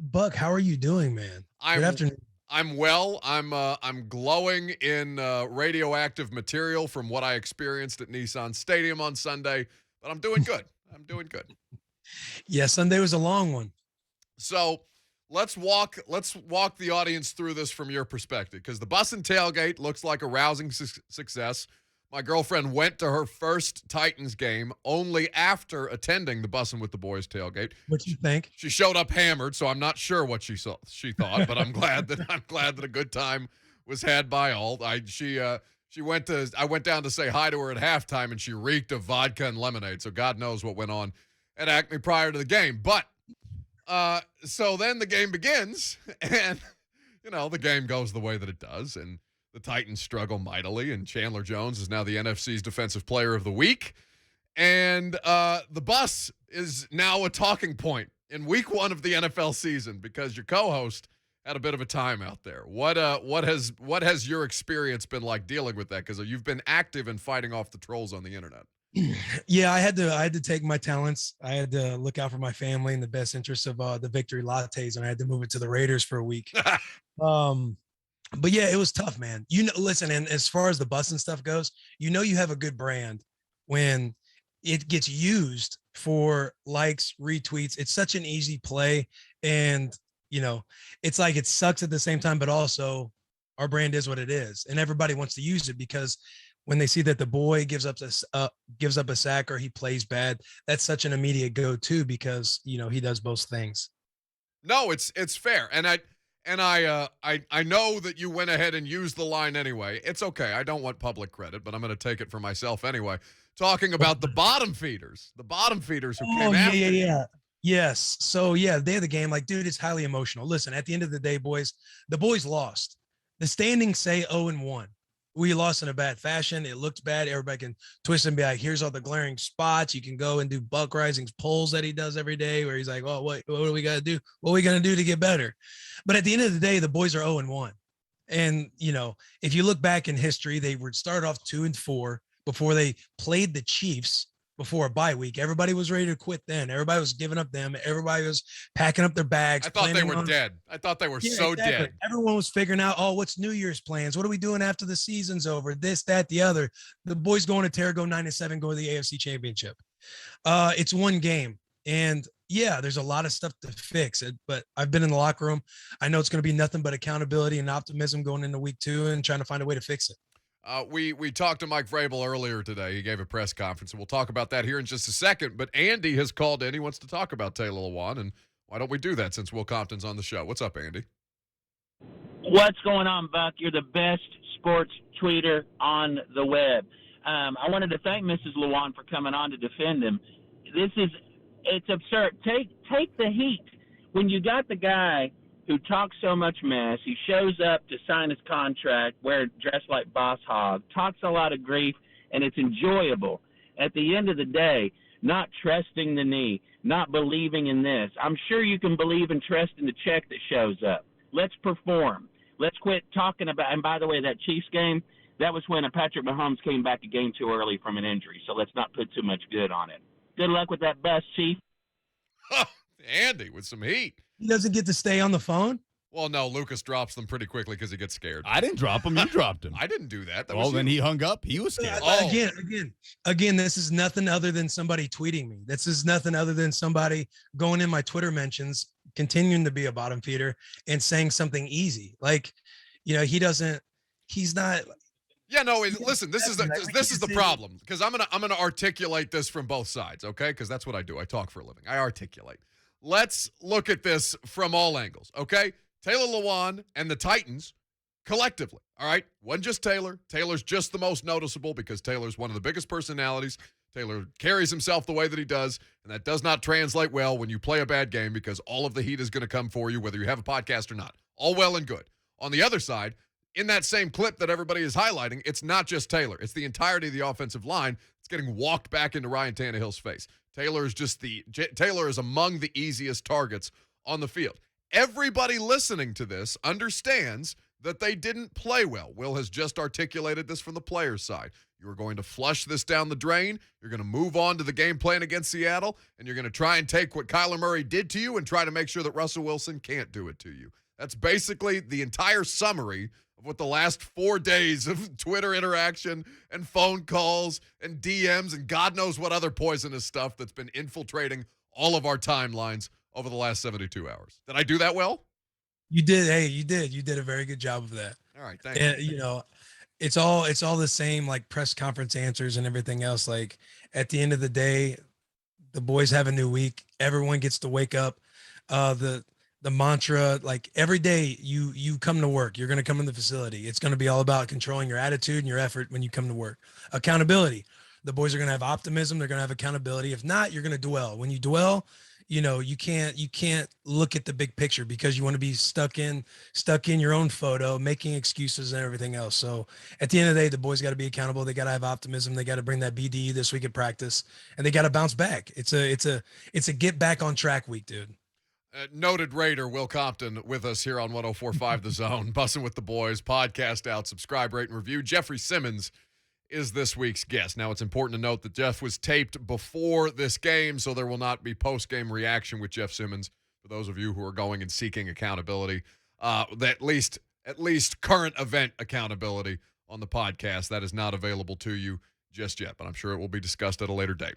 Buck, how are you doing, man? Good I'm afternoon. I'm well. I'm glowing in radioactive material from what I experienced at Nissan Stadium on Sunday, but I'm doing good. I'm doing good. Yeah, Sunday was a long one. So let's walk the audience through this from your perspective because the Bussin tailgate looks like a rousing success. My girlfriend went to her first Titans game only after attending the Bussin with the Boys tailgate. What you think? She showed up hammered, so I'm not sure what she thought, but I'm glad that a good time was had by all. I went down to say hi to her at halftime, and she reeked of vodka and lemonade. So God knows what went on at Acme prior to the game. But so then the game begins, and the game goes the way that it does, and the Titans struggle mightily, and Chandler Jones is now the NFC's Defensive Player of the Week. And the bus is now a talking point in week 1 of the NFL season because your co-host had a bit of a time out there. What has your experience been like dealing with that? Because you've been active in fighting off the trolls on the internet. Yeah, I had to take my talents. I had to look out for my family in the best interest of the victory lattes, and I had to move it to the Raiders for a week. Um, but yeah, it was tough, man. Listen, and as far as the bus and stuff goes, you have a good brand when it gets used for likes, retweets. It's such an easy play, and it's like it sucks at the same time, but also our brand is what it is, and everybody wants to use it because when they see that the boy gives up a sack or he plays bad, that's such an immediate go-to because he does both things. No, it's fair, and I know that you went ahead and used the line anyway. It's okay. I don't want public credit, but I'm going to take it for myself anyway. Talking about the bottom feeders who came after you. Yeah. Yes. So yeah, day of the game, like, dude, it's highly emotional. Listen, at the end of the day, boys, the boys lost. The standings say 0-1. We lost in a bad fashion. It looked bad. Everybody can twist and be like, here's all the glaring spots. You can go and do Buck Reising's polls that he does every day where he's like, oh, what do we got to do? What are we going to do to get better? But at the end of the day, the boys are 0-1. And, if you look back in history, they would start off 2-4 before they played the Chiefs before a bye week. Everybody was ready to quit then. Everybody was giving up them. Everybody was packing up their bags. I thought they were dead. I thought they were so exactly. dead. Everyone was figuring out, what's New Year's plans? What are we doing after the season's over? This, that, the other. The boys going to tear, go 9-7, go to the AFC Championship. It's one game. And yeah, there's a lot of stuff to fix it, but I've been in the locker room. I know it's going to be nothing but accountability and optimism going into week 2 and trying to find a way to fix it. We talked to Mike Vrabel earlier today. He gave a press conference, and we'll talk about that here in just a second. But Andy has called in. He wants to talk about Taylor Lewan, and why don't we do that since Will Compton's on the show? What's up, Andy? What's going on, Buck? You're the best sports tweeter on the web. I wanted to thank Mrs. Lewan for coming on to defend him. It's absurd. Take the heat. When you got the guy who talks so much mess, he shows up to sign his contract, dressed like Boss Hog, talks a lot of grief, and it's enjoyable. At the end of the day, not trusting the knee, not believing in this. I'm sure you can believe and trust in the check that shows up. Let's perform. Let's quit talking about, and by the way, that Chiefs game, that was when Patrick Mahomes came back a game too early from an injury, so let's not put too much good on it. Good luck with that bus, Chief. Andy with some heat. He doesn't get to stay on the phone. Well, no, Lucas drops them pretty quickly because he gets scared. I didn't drop him. You dropped him. I didn't do that. Then he hung up. He was scared. Again, this is nothing other than somebody tweeting me. This is nothing other than somebody going in my Twitter mentions, continuing to be a bottom feeder and saying something easy. Like, he's not. Yeah, no. Listen, this is the problem because I'm gonna articulate this from both sides, okay? Because that's what I do. I talk for a living. I articulate. Let's look at this from all angles, okay? Taylor Lewan and the Titans collectively, all right? Wasn't just Taylor. Taylor's just the most noticeable because Taylor's one of the biggest personalities. Taylor carries himself the way that he does, and that does not translate well when you play a bad game because all of the heat is going to come for you whether you have a podcast or not. All well and good. On the other side, in that same clip that everybody is highlighting, it's not just Taylor. It's the entirety of the offensive line. It's getting walked back into Ryan Tannehill's face. Taylor is among the easiest targets on the field. Everybody listening to this understands that they didn't play well. Will has just articulated this from the players' side. You are going to flush this down the drain. You're going to move on to the game plan against Seattle, and you're going to try and take what Kyler Murray did to you and try to make sure that Russell Wilson can't do it to you. That's basically the entire summary of what the last 4 days of Twitter interaction and phone calls and DMs and God knows what other poisonous stuff that's been infiltrating all of our timelines over the last 72 hours. Did I do that well? You did. Hey, you did. You did a very good job of that. All right, thank And, you. you know, it's all the same, like press conference answers and everything else. Like at the end of the day, the boys have a new week. Everyone gets to wake up. The mantra, like every day you come to work, you're going to come in the facility. It's going to be all about controlling your attitude and your effort when you come to work. Accountability. The boys are going to have optimism. They're going to have accountability. If not, you're going to dwell. When you dwell, you can't look at the big picture because you want to be stuck in your own photo, making excuses and everything else. So at the end of the day, the boys got to be accountable. They got to have optimism. They got to bring that BD this week at practice, and they got to bounce back. It's a get back on track week, dude. Noted Raider Will Compton with us here on 104.5 The Zone. Bussin' with the boys. Podcast out. Subscribe, rate, and review. Jeffrey Simmons is this week's guest. Now, it's important to note that Jeff was taped before this game, so there will not be post-game reaction with Jeff Simmons. For those of you who are going and seeking accountability, at least current event accountability on the podcast, that is not available to you just yet, but I'm sure it will be discussed at a later date.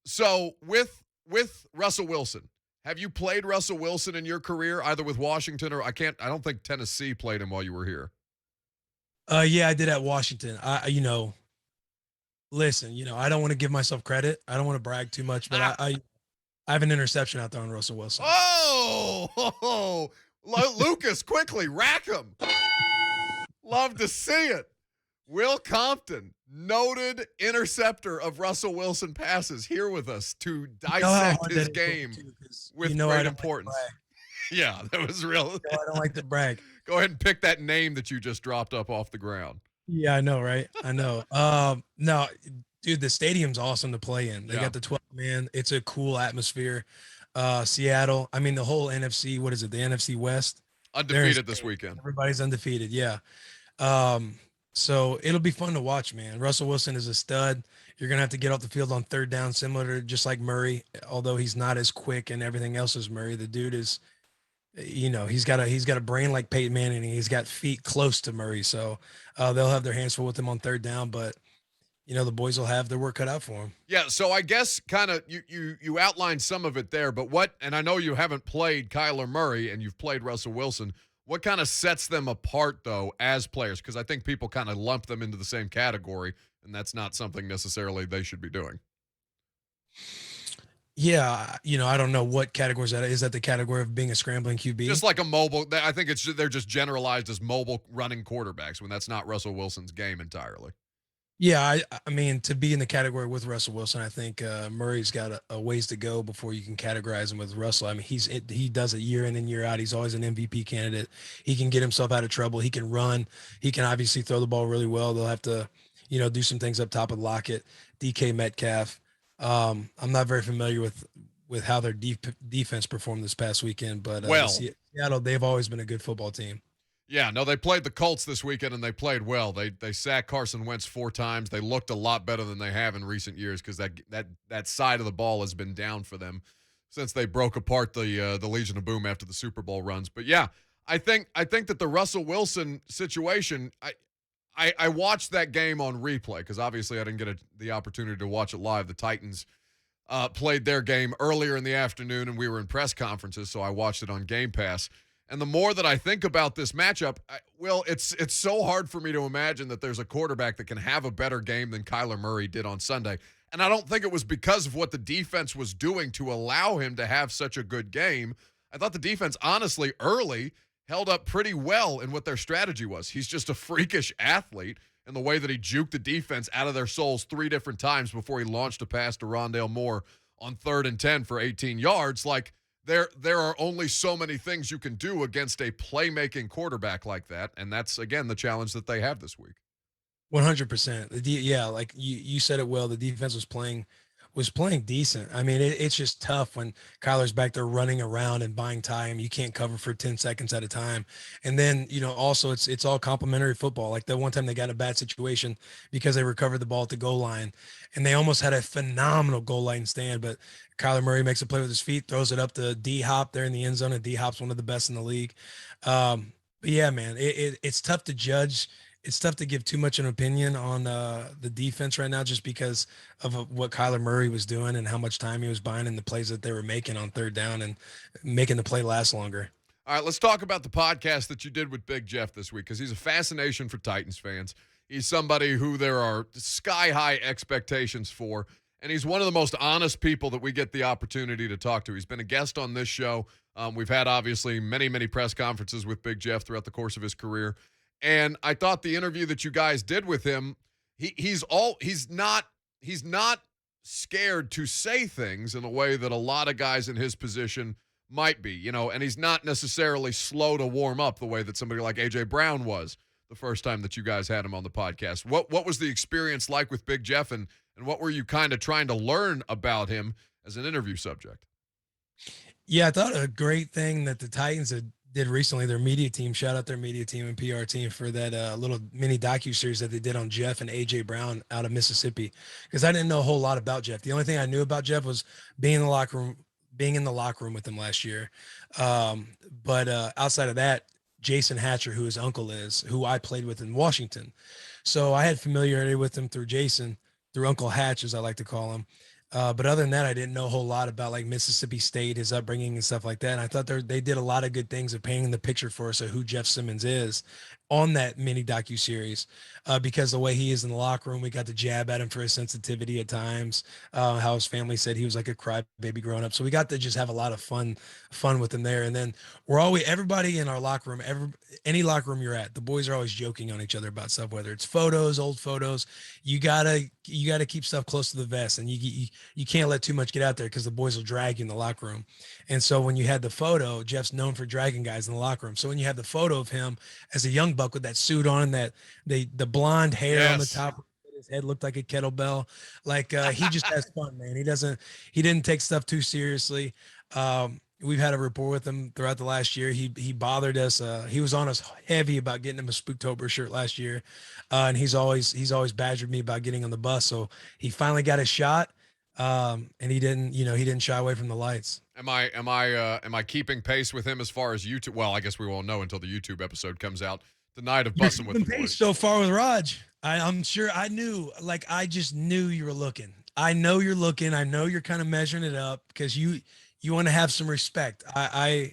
So with Russell Wilson, have you played Russell Wilson in your career, either with Washington or I don't think Tennessee played him while you were here. Yeah, I did at Washington. Listen, I don't want to give myself credit. I don't want to brag too much, but I have an interception out there on Russell Wilson. Oh, Lucas, quickly, rack him. Love to see it. Will Compton, noted interceptor of Russell Wilson passes, here with us to dissect his game with great importance. Yeah, that was real. I don't like to brag. Go ahead and pick that name that you just dropped up off the ground. Yeah, I know, right? I know. No, dude, the stadium's awesome to play in. They got the 12-man. It's a cool atmosphere. Seattle, I mean, the whole NFC, what is it? The NFC West? Undefeated this weekend. Everybody's undefeated, yeah. So it'll be fun to watch, man. Russell Wilson is a stud. You're going to have to get off the field on third down, similar to just like Murray, although he's not as quick and everything else as Murray. The dude is, he's got a brain like Peyton Manning, and he's got feet close to Murray. So they'll have their hands full with him on third down, but the boys will have their work cut out for them. Yeah. So I guess kind of you outlined some of it there, but and I know you haven't played Kyler Murray and you've played Russell Wilson. What kind of sets them apart, though, as players? Because I think people kind of lump them into the same category, and that's not something necessarily they should be doing. Yeah, I don't know what categories that is. Is that the category of being a scrambling QB? Just like a mobile. I think they're just generalized as mobile running quarterbacks when that's not Russell Wilson's game entirely. Yeah, I mean, to be in the category with Russell Wilson, I think Murray's got a ways to go before you can categorize him with Russell. I mean, he does it year in and year out. He's always an MVP candidate. He can get himself out of trouble. He can run. He can obviously throw the ball really well. They'll have to, do some things up top with Lockett, DK Metcalf. I'm not very familiar with how their defense performed this past weekend, but Seattle, they've always been a good football team. Yeah, no, they played the Colts this weekend, and they played well. They sacked Carson Wentz 4 times. They looked a lot better than they have in recent years because that side of the ball has been down for them since they broke apart the Legion of Boom after the Super Bowl runs. But, yeah, I think that the Russell Wilson situation, I watched that game on replay because obviously I didn't get the opportunity to watch it live. The Titans played their game earlier in the afternoon, and we were in press conferences, so I watched it on Game Pass. And the more that I think about this matchup, it's so hard for me to imagine that there's a quarterback that can have a better game than Kyler Murray did on Sunday. And I don't think it was because of what the defense was doing to allow him to have such a good game. I thought the defense, honestly, early held up pretty well in what their strategy was. He's just a freakish athlete in the way that he juked the defense out of their souls 3 different times before he launched a pass to Rondale Moore on 3rd and 10 for 18 yards. Like, there are only so many things you can do against a playmaking quarterback like that, and that's, again, the challenge that they have this week. 100%. Yeah, like you said it well. The defense was playing was playing decent. I mean, it's just tough when Kyler's back there running around and buying time. You can't cover for 10 seconds at a time. And then, also it's all complimentary football. Like the one time they got in a bad situation because they recovered the ball at the goal line and they almost had a phenomenal goal line stand, but Kyler Murray makes a play with his feet, throws it up to D Hop there in the end zone, and D Hop's one of the best in the league. But yeah, man, it's tough to judge. It's tough to give too much an opinion on the defense right now, just because of what Kyler Murray was doing and how much time he was buying and the plays that they were making on third down and making the play last longer. All right, let's talk about the podcast that you did with Big Jeff this week, because he's a fascination for Titans fans. He's somebody who there are sky-high expectations for, and he's one of the most honest people that we get the opportunity to talk to. He's been a guest on this show. We've had, obviously, many, many press conferences with Big Jeff throughout the course of his career. And I thought the interview that you guys did with him, he's not scared to say things in a way that a lot of guys in his position might be, and he's not necessarily slow to warm up the way that somebody like A.J. Brown was the first time that you guys had him on the podcast. What was the experience like with Big Jeff, and what were you kind of trying to learn about him as an interview subject? Yeah, I thought a great thing that the Titans did recently, their media team, shout out their media team and PR team for that little mini docuseries that they did on Jeff and A.J. Brown out of Mississippi, because I didn't know a whole lot about Jeff. The only thing I knew about Jeff was being in the locker room with him last year. But outside of that, Jason Hatcher, who his uncle is, who I played with in Washington. So I had familiarity with him through Jason, through Uncle Hatch, as I like to call him. But other than that, I didn't know a whole lot about like Mississippi State, his upbringing and stuff like that. And I thought they did a lot of good things of painting the picture for us of who Jeff Simmons is on that mini docuseries, because the way he is in the locker room, we got to jab at him for his sensitivity at times, how his family said he was like a crybaby growing up. So we got to just have a lot of fun with him there. And then everybody in our locker room, any locker room you're at, the boys are always joking on each other about stuff, whether it's photos, old photos. You gotta keep stuff close to the vest, and you can't let too much get out there because the boys will drag you in the locker room. And so when you had the photo, Jeff's known for dragging guys in the locker room. So when you have the photo of him as a young buck with that suit on, that the blonde hair on the top, his head looked like a kettlebell. Like he just has fun, man. He didn't take stuff too seriously. We've had a rapport with him throughout the last year. He bothered us. He was on us heavy about getting him a Spooktober shirt last year. And he's always badgered me about getting on the bus. So he finally got his shot. And he didn't shy away from the lights. Am I keeping pace with him as far as YouTube? Well, I guess we won't know until the YouTube episode comes out. The night of Bussin' with the boys. So far with Raj, I'm sure I just knew you were looking. I know you're looking. I know you're kind of measuring it up because you want to have some respect. I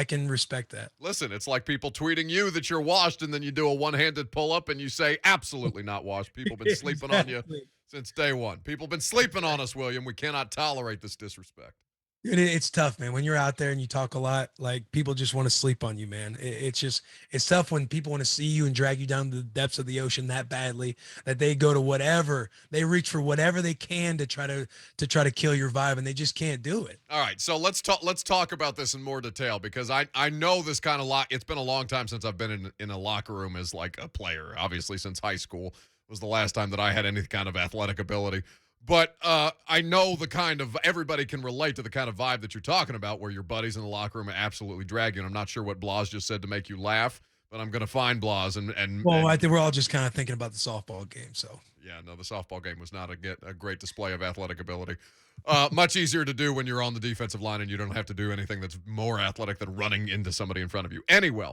can respect that. Listen, it's like people tweeting you that you're washed, and then you do a one-handed pull-up and you say, absolutely not washed. People have been sleeping on you since day one. People have been sleeping on us, William. We cannot tolerate this disrespect. It's tough, man. When you're out there and you talk a lot, like people just want to sleep on you, man. It's tough when people want to see you and drag you down to the depths of the ocean that badly that they go to whatever, they reach for whatever they can to try to kill your vibe, and they just can't do it. All right, so let's talk about this in more detail, because I know this kind of it's been a long time since I've been in a locker room as like a player. Obviously, since high school was the last time that I had any kind of athletic ability. But I know the kind of, everybody can relate to the kind of vibe that you're talking about, where your buddies in the locker room absolutely drag you. And I'm not sure what Blas just said to make you laugh, but I'm going to find Blas I think we're all just kind of thinking about the softball game. So yeah, no, the softball game was not a great display of athletic ability. Much easier to do when you're on the defensive line and you don't have to do anything that's more athletic than running into somebody in front of you. Anyway,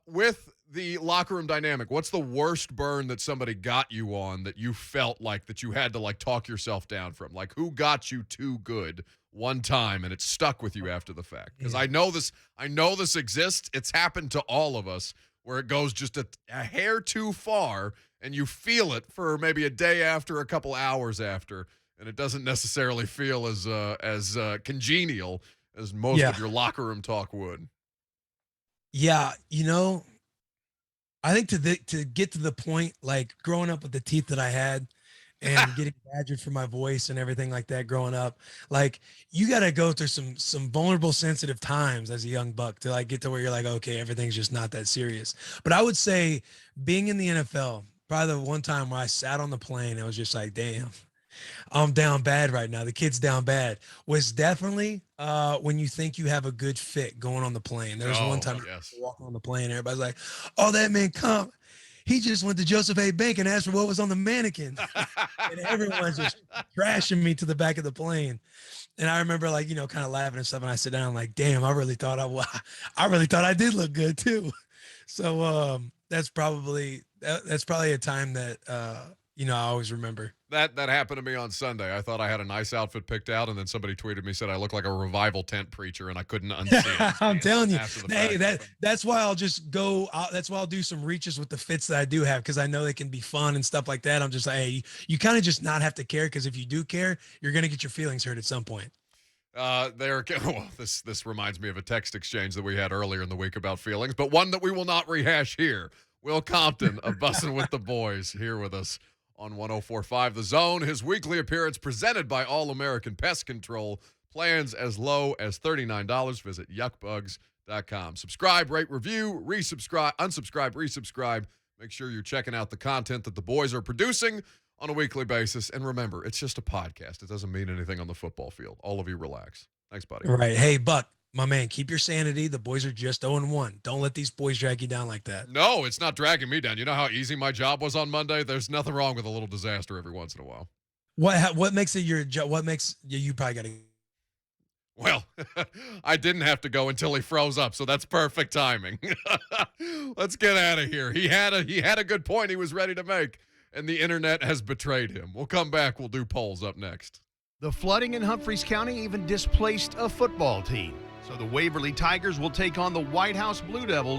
with the locker room dynamic, what's the worst burn that somebody got you on that you felt like that you had to like talk yourself down from? Like, who got you too good one time and it stuck with you after the fact? Because I know this exists. It's happened to all of us, where it goes just a hair too far and you feel it for maybe a day after, a couple hours after, and it doesn't necessarily feel as congenial as most of your locker room talk would. Yeah, I think to get to the point, like growing up with the teeth that I had and getting badgered for my voice and everything like that growing up, like you got to go through some vulnerable, sensitive times as a young buck to like get to where you're like, okay, everything's just not that serious. But I would say being in the NFL, probably the one time where I sat on the plane, it was just like, damn, I'm down bad right now. The kid's down bad. Was definitely when you think you have a good fit going on the plane. There was one time yes. walking on the plane, everybody's like, "Oh, that man come. He just went to Joseph A. Bank and asked for what was on the mannequin." And everyone's just trashing me to the back of the plane. And I remember like, kind of laughing and stuff. And I sit down like, damn, I really thought I did look good too. So that's probably a time that I always remember. That happened to me on Sunday. I thought I had a nice outfit picked out, and then somebody tweeted me, said I look like a revival tent preacher, and I couldn't unsee it. I'm telling you, hey, fact. that's why I'll just go. That's why I'll do some reaches with the fits that I do have, because I know they can be fun and stuff like that. I'm just like, hey, you kind of just not have to care, because if you do care, you're gonna get your feelings hurt at some point. This reminds me of a text exchange that we had earlier in the week about feelings, but one that we will not rehash here. Will Compton of Bussin with the Boys here with us on 104.5 The Zone. His weekly appearance presented by All American Pest Control. Plans as low as $39. Visit yuckbugs.com. Subscribe, rate, review, resubscribe, unsubscribe, resubscribe. Make sure you're checking out the content that the boys are producing on a weekly basis. And remember, it's just a podcast. It doesn't mean anything on the football field. All of you relax. Thanks, buddy. All right. Hey, Buck, my man, keep your sanity. The boys are just 0-1. Don't let these boys drag you down like that. No, it's not dragging me down. You know how easy my job was on Monday? There's nothing wrong with a little disaster every once in a while. What makes it your job? What makes you probably got to? Well, I didn't have to go until he froze up, so that's perfect timing. Let's get out of here. He had a good point he was ready to make, and the internet has betrayed him. We'll come back. We'll do polls up next. The flooding in Humphreys County even displaced a football team. So the Waverly Tigers will take on the White House Blue Devils